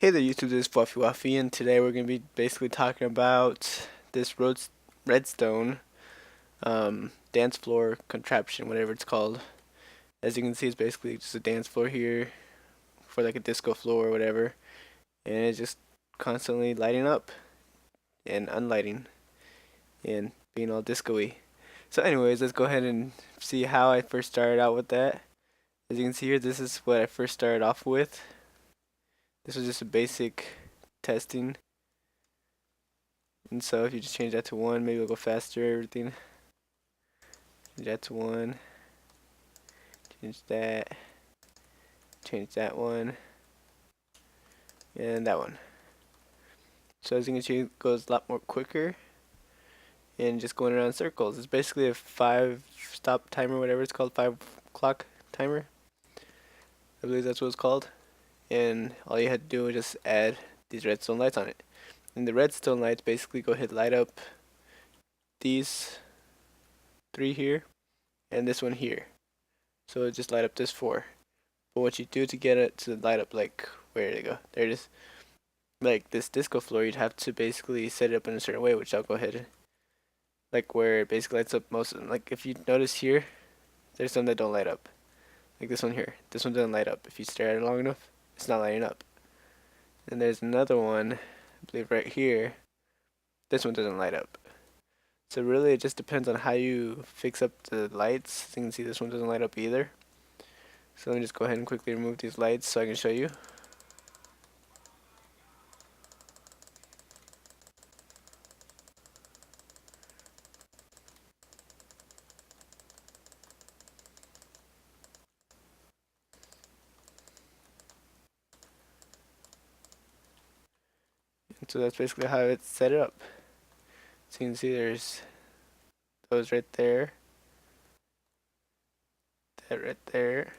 Hey there YouTube, this is Fluffy Waffy, and today we're going to be basically talking about this redstone dance floor contraption, whatever it's called. As you can see, it's basically just a dance floor here for like a disco floor or whatever, and it's just constantly lighting up and unlighting and being all disco-y. So anyways, let's go ahead and see how I first started out with that. As you can see here, this is what I first started off with. This was just a basic testing. And so if you just change that to 1, maybe it'll go faster, everything. Change that to 1. Change that one. And that one. So as you can see, it goes a lot more quicker. And just going around in circles. It's basically a 5-stop timer, whatever it's called, 5 clock timer. I believe that's what it's called. And all you had to do was just add these redstone lights on it. And the redstone lights basically go ahead and light up these 3 here and this one here. So it just light up this 4. But what you do to get it to light up, like, where did it go? There it is. Like this disco floor, you'd have to basically set it up in a certain way, which I'll go ahead and, like, where it basically lights up most of them. Like if you notice here, there's some that don't light up. Like this one here. This one doesn't light up. If you stare at it long enough, it's not lighting up. And there's another one, I believe right here. This one doesn't light up. So really it just depends on how you fix up the lights. As you can see, this one doesn't light up either. So let me just go ahead and quickly remove these lights so I can show you. And so that's basically how it's set up. So you can see there's those right there, that right there,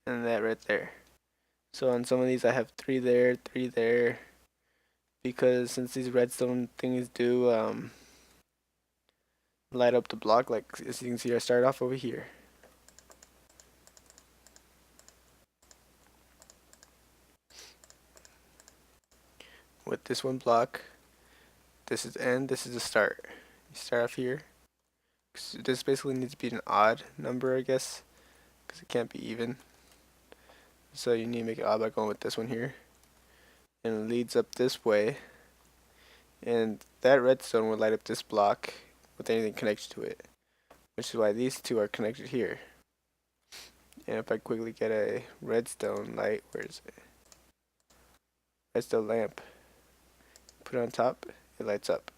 and that right there. So on some of these I have 3 there, 3 there, because since these redstone things do light up the block, like as you can see I start off over here. With this one block, this is the end, this is the start. You start off here. So this basically needs to be an odd number, I guess, because it can't be even. So you need to make it odd by going with this one here. And it leads up this way. And that redstone will light up this block with anything connected to it. Which is why these two are connected here. And if I quickly get a redstone light, where is it? Redstone lamp. Put it on top, it lights up.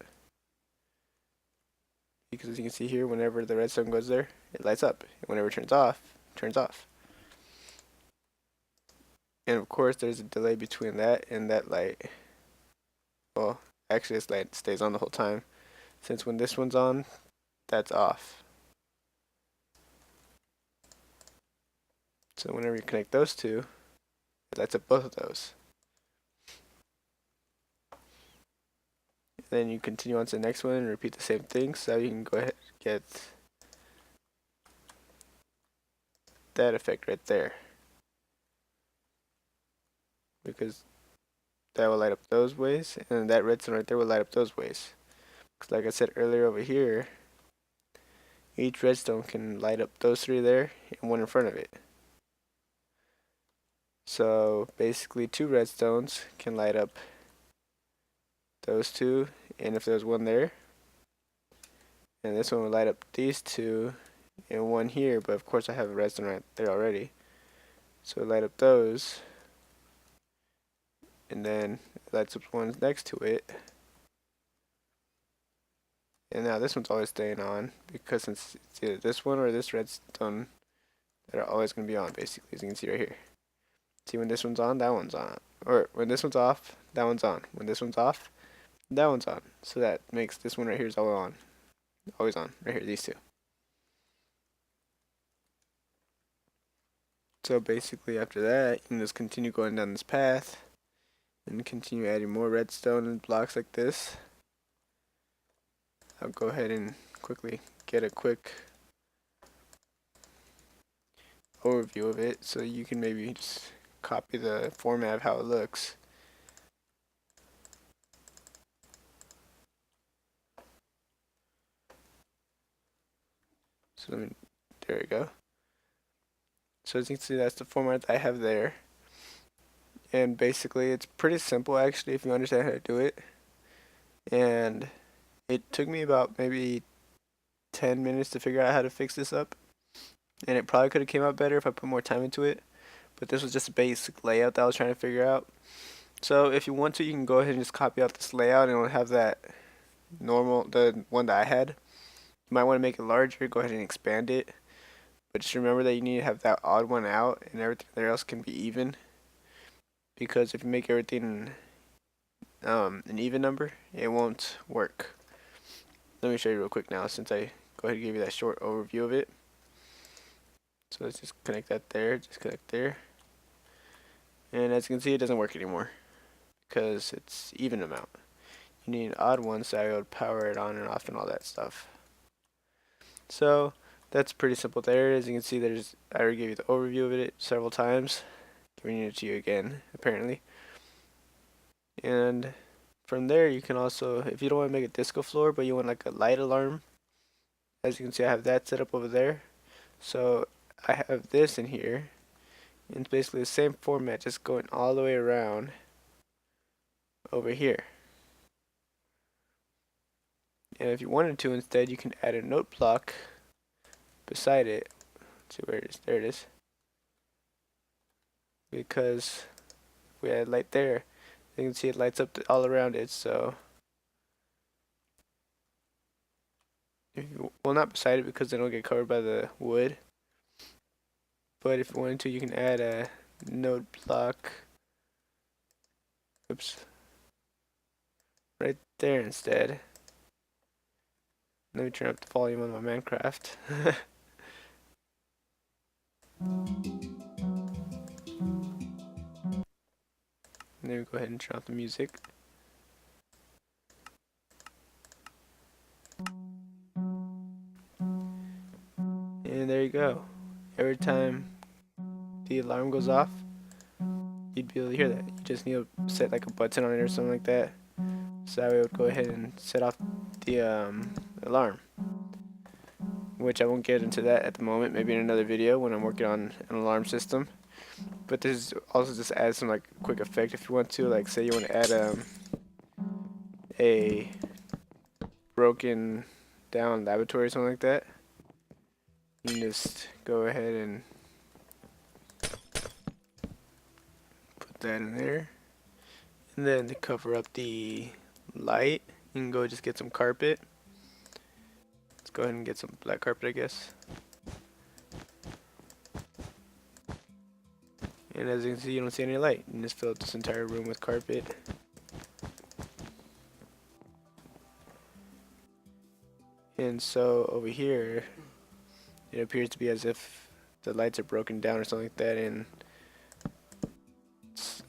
Because as you can see here, whenever the redstone goes there, it lights up. And whenever it turns off, it turns off. And of course, there's a delay between that and that light. Well, actually, this light stays on the whole time. Since when this one's on, that's off. So whenever you connect those two, it lights up both of those. Then you continue on to the next one and repeat the same thing, so you can go ahead and get that effect right there. Because that will light up those ways, and that redstone right there will light up those ways. Because like I said earlier over here, each redstone can light up those 3 there and 1 in front of it. So basically 2 redstones can light up those 2, and if there's 1 there, and this one will light up these 2 and 1 here, but of course I have a redstone right there already. So light up those, and then it lights up ones next to it. And now this one's always staying on, because since it's either this one or this redstone that are always going to be on, basically, as you can see right here. See, when this one's on, that one's on. Or when this one's off, that one's on. When this one's off, that one's on. So that makes this one right here is always on. Always on. Right here, these 2. So basically after that, you can just continue going down this path and continue adding more redstone and blocks like this. I'll go ahead and quickly get a quick overview of it so you can maybe just copy the format of how it looks. So there we go. So as you can see, that's the format that I have there. And basically, it's pretty simple actually if you understand how to do it. And it took me about maybe 10 minutes to figure out how to fix this up. And it probably could have came out better if I put more time into it. But this was just a basic layout that I was trying to figure out. So if you want to, you can go ahead and just copy out this layout and it'll have that the one that I had. You might want to make it larger, go ahead and expand it. But just remember that you need to have that odd one out and everything else can be even. Because if you make everything an even number, it won't work. Let me show you real quick now since I go ahead and give you that short overview of it. So let's just connect that there, just connect there. And as you can see, it doesn't work anymore because it's even amount. You need an odd one so I would power it on and off and all that stuff. So that's pretty simple there. As you can see, I already gave you the overview of it several times. Giving it to you again, apparently. And from there, you can also, if you don't want to make a disco floor, but you want like a light alarm, as you can see, I have that set up over there. So I have this in here. And it's basically the same format, just going all the way around over here. And if you wanted to instead, you can add a note block beside it. Let's see where it is. There it is. Because if we add light there, you can see it lights up all around it. So, well, not beside it because then it'll get covered by the wood. But if you wanted to, you can add a note block. Oops. Right there instead. Let me turn up the volume on my Minecraft. And then we go ahead and turn off the music. And there you go. Every time the alarm goes off, you'd be able to hear that. You just need to set like a button on it or something like that. So that way it would go ahead and set off the alarm. Which I won't get into that at the moment, maybe in another video when I'm working on an alarm system. But this also just adds some like quick effect if you want to, like say you want to add a broken down laboratory or something like that. You can just go ahead and put that in there. And then to cover up the light, you can go just get some carpet. Let's go ahead and get some black carpet, I guess. And as you can see, you don't see any light. You can just fill up this entire room with carpet. And so over here, it appears to be as if the lights are broken down or something like that. And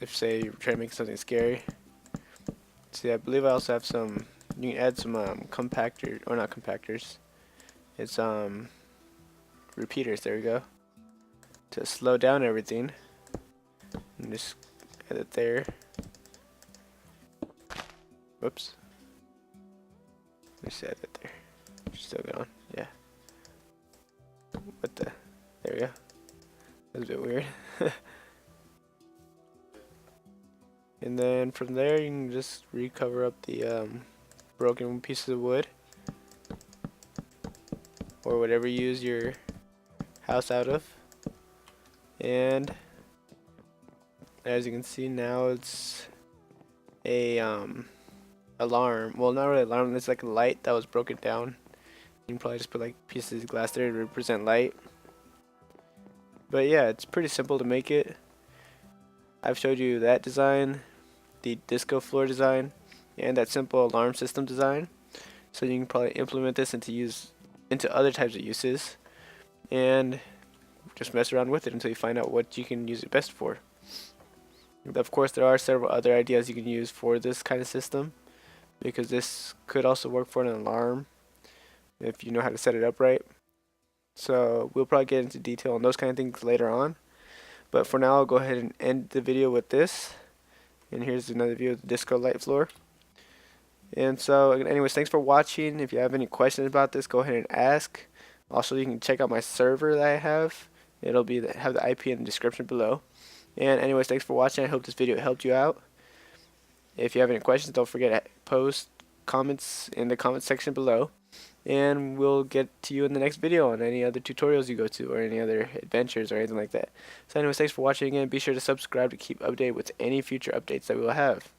if say you're trying to make something scary. See, I believe I also have some. You can add some compactor, or not compactors. It's repeaters. There we go. To slow down everything. And just add it there. Whoops. Let me just add that there. Still going. Yeah. What the? There we go. That was a bit weird. And then from there you can just recover up the broken pieces of wood. Or whatever you use your house out of. And as you can see now it's a alarm. Well, not really alarm, it's like a light that was broken down. You can probably just put like pieces of glass there to represent light. But yeah, it's pretty simple to make it. I've showed you that design, the disco floor design, and that simple alarm system design. So you can probably implement this into other types of uses and just mess around with it until you find out what you can use it best for. Of course, there are several other ideas you can use for this kind of system, because this could also work for an alarm if you know how to set it up right. So we'll probably get into detail on those kind of things later on. But for now, I'll go ahead and end the video with this. And here's another view of the disco light floor. And so, anyways, thanks for watching. If you have any questions about this, go ahead and ask. Also, you can check out my server that I have. It'll be have the IP in the description below. And anyways, thanks for watching. I hope this video helped you out. If you have any questions, don't forget to post comments in the comment section below. And we'll get to you in the next video on any other tutorials you go to or any other adventures or anything like that. So anyways, thanks for watching again. Be sure to subscribe to keep updated with any future updates that we will have.